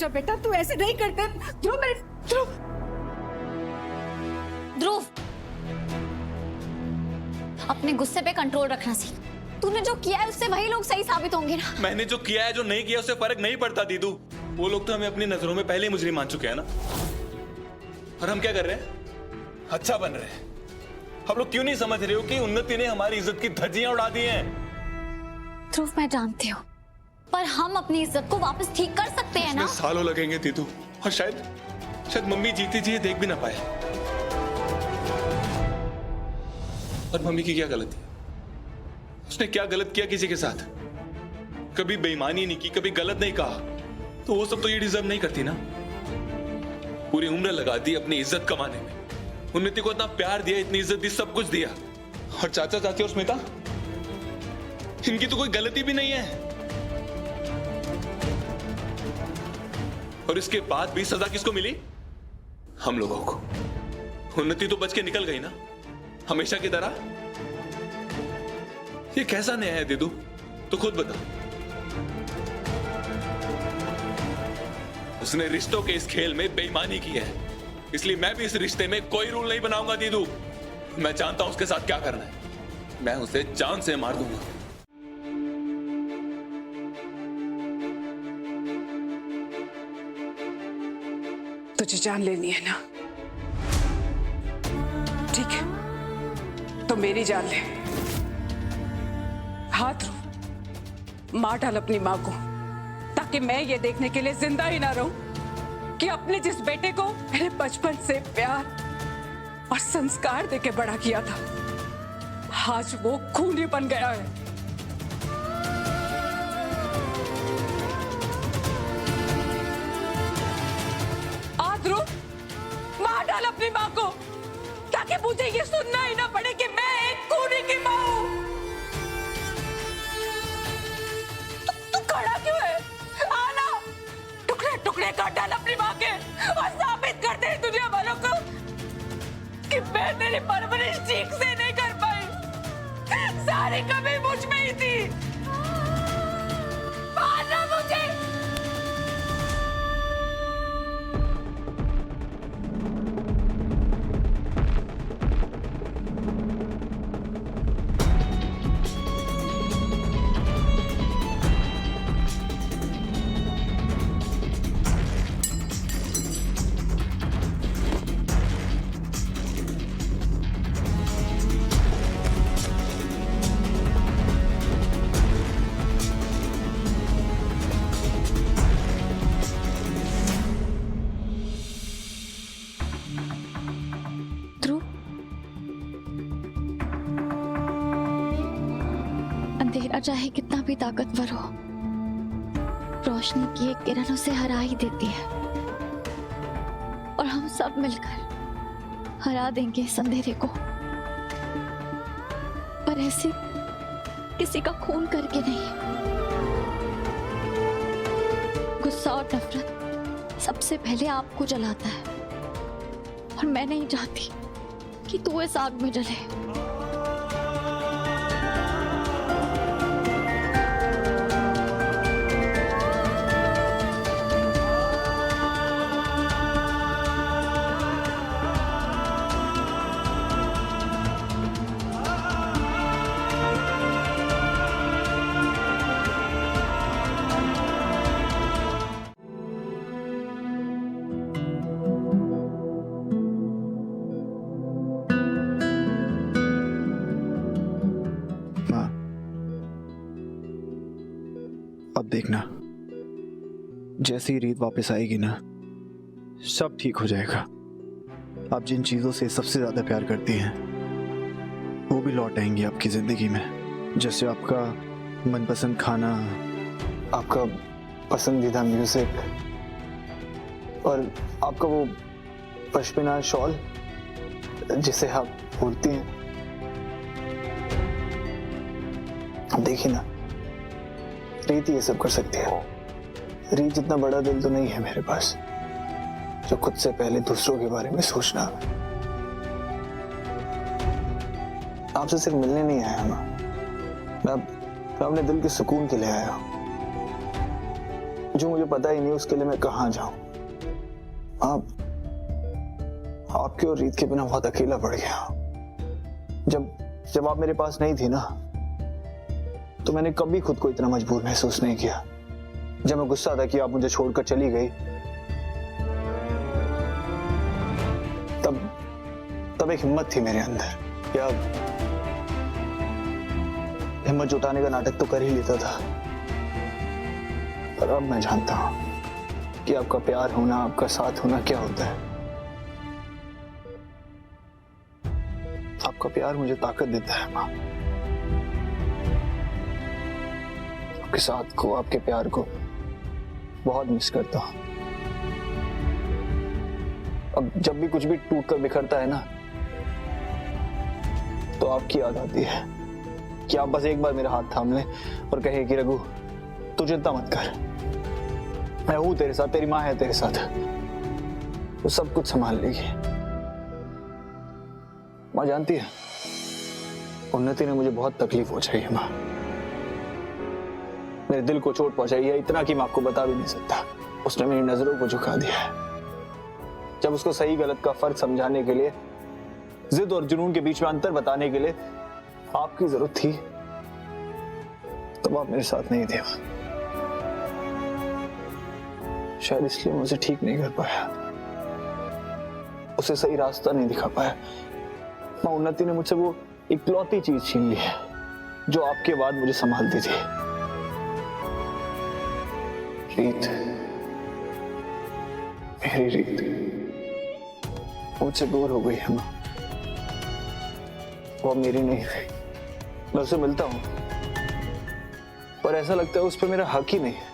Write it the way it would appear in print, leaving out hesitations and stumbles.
जा बेटा, तू ऐसे नहीं करते। ध्रुव मेरे ध्रुव ध्रुव, अपने गुस्से पे कंट्रोल रखना सीख। तूने जो किया है उससे वही लोग सही साबित होंगे ना। मैंने जो किया है, जो नहीं किया, उससे फर्क नहीं पड़ता दीदू। वो लोग तो हमें अपनी नजरों में पहले ही मुजरिम मान चुके हैं ना। और हम क्या कर रहे हैं? अच्छा बन रहे हैं। हम लोग क्यों नहीं समझ रहे हो कि उन्नति ने हमारी इज्जत की धज्जियां उड़ा दी हैं? ध्रुव, मैं जानती हूँ, पर हम अपनी इज्जत को वापस ठीक कर सकते हैं ना। सालों लगेंगे दीदू, और शायद मम्मी जीती जी देख भी ना पाए। और मम्मी की क्या गलती है? उसने क्या गलत किया किसी के साथ? कभी बेईमानी नहीं की, कभी गलत नहीं कहा, तो वो सब तो ये डिजर्व नहीं करती ना। पूरी उम्र लगा दी अपनी इज्जत कमाने में। उन्नति को इतना प्यार दिया, इतनी इज्जत दी, सब कुछ दिया। और चाचा चाची और स्मिता, इनकी तो कोई गलती भी नहीं है। और इसके बाद भी सजा किसको मिली? हम लोगों को। उन्नति तो बच के निकल गई ना, हमेशा की तरह। ये कैसा न्याय है दीदू? तो खुद बता। उसने रिश्तों के इस खेल में बेईमानी की है, इसलिए मैं भी इस रिश्ते में कोई रूल नहीं बनाऊंगा दीदू। मैं जानता हूं उसके साथ क्या करना है। मैं उसे जान से मार दूंगा। तुझे जान लेनी है ना? ठीक है, तो मेरी जान ले। हाथ रो, मार डाल अपनी मां को, ताकि मैं ये देखने के लिए जिंदा ही ना रहूं कि अपने जिस बेटे को मैंने बचपन से प्यार और संस्कार देके बड़ा किया था, आज वो खूनी बन गया है। मार डाल अपनी मां को, ताकि मुझे ये सुनना ही ना पड़े कि मैं एक खूनी की मां हूं। तू खड़ा क्यों है? आना, टुकड़े टुकड़े काट डाल अपनी मां के और साबित कर दे दुनिया वालों को कि मैं तेरी परवरिश ठीक से नहीं कर पाई। सारी कमी मुझ में ही थी। मारना मुझे। अंधेरा चाहे कितना भी ताकतवर हो, रोशनी की एक किरण उसे हरा ही देती है। और हम सब मिलकर हरा देंगे इस अंधेरे को, पर ऐसे किसी का खून करके नहीं। गुस्सा और नफरत सबसे पहले आपको जलाता है, और मैं नहीं चाहती कि तू इस आग में जले। अब देखना, जैसी रीत वापस आएगी ना, सब ठीक हो जाएगा। आप जिन चीजों से सबसे ज्यादा प्यार करती हैं, वो भी लौट आएंगी आपकी जिंदगी में। जैसे आपका मनपसंद खाना, आपका पसंदीदा म्यूजिक, और आपका वो पश्मीना शॉल जिसे आप बोलती हैं। देखिए ना, रीत ये सब कर सकती है। रीत जितना बड़ा दिल तो नहीं है मेरे पास, जो खुद से पहले दूसरों के बारे में सोचना। आपसे सिर्फ मिलने नहीं आया मैं अपने दिल के सुकून के लिए आया हूं। जो मुझे पता ही नहीं उसके लिए मैं कहाँ जाऊं। आपके और रीत के बिना बहुत अकेला पड़ गया। जब आप मेरे पास नहीं थी ना, तो मैंने कभी खुद को इतना मजबूर महसूस नहीं किया। जब मैं गुस्सा था कि आप मुझे छोड़कर चली गई, तब एक हिम्मत थी मेरे अंदर, या हिम्मत जुटाने का नाटक तो कर ही लेता था। पर अब मैं जानता हूं कि आपका प्यार होना, आपका साथ होना क्या होता है। आपका प्यार मुझे ताकत देता है माँ। आपके साथ को, आपके प्यार को बहुत मिस करता हूं। अब जब भी कुछ भी टूट कर बिखरता है ना, तो आपकी याद आती है कि आप बस एक बार मेरा हाथ थाम लें और कहें कि रघु तू चिंता मत कर, मैं हूं तेरे साथ, तेरी माँ है तेरे साथ, वो सब कुछ संभाल लेगी। माँ जानती है, उन्नति ने मुझे बहुत तकलीफ पहुंचाई है माँ। मेरे दिल को चोट पहुंचाई है, इतना कि मैं आपको बता भी नहीं सकता। उसने मेरी नजरों को झुका दिया है। जब उसको सही गलत का फर्क समझाने के लिए, जिद और जुनून के बीच में अंतर बताने के लिए आपकी जरूरत थी, तब आप मेरे साथ नहीं थे। शायद इसलिए मुझे ठीक नहीं कर पाया, उसे सही रास्ता नहीं दिखा पाया। मां, उन्नति ने मुझसे वो इकलौती चीज छीन ली है जो आपके बाद मुझे संभालती थी। रीत, मेरी रीत मुझसे दूर हो गई है मां। वो मेरी नहीं रही। मैं उससे मिलता हूं, पर ऐसा लगता है उस पर मेरा हक ही नहीं है।